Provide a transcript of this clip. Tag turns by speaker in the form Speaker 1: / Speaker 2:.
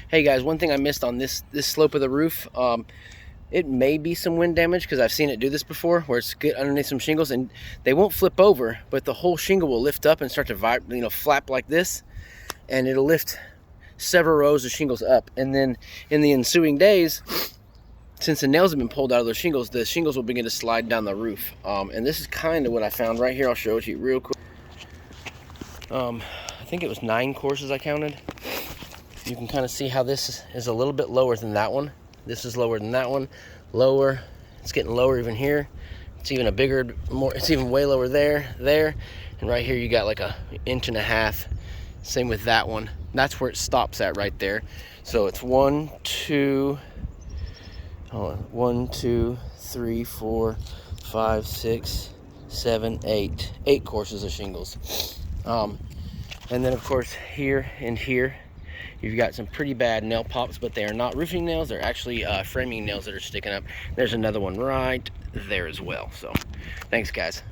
Speaker 1: Hey guys, one thing I missed on this slope of the roof, it may be some wind damage because I've seen it do this before, where it's good underneath some shingles and they won't flip over, but the whole shingle will lift up and start to vibrate, flap like this, and it'll lift several rows of shingles up. And then in the ensuing days, since the nails have been pulled out of those shingles, the shingles will begin to slide down the roof. And this is kind of what I found right here. I'll show it to you real quick. I think it was 9 courses I counted. You can kind of see how this is a little bit lower than that one. This is lower than that one. Lower. It's getting lower even here. It's even it's even way lower there. And right here you got like 1.5 inches. Same with that one. That's where it stops at right there. So it's 1, 2, 3, 4, 5, 6, 7, 8. 8 courses of shingles. And then of course here and here you've got some pretty bad nail pops, but they are not roofing nails. They're actually framing nails that are sticking up. There's another one right there as well. So thanks guys.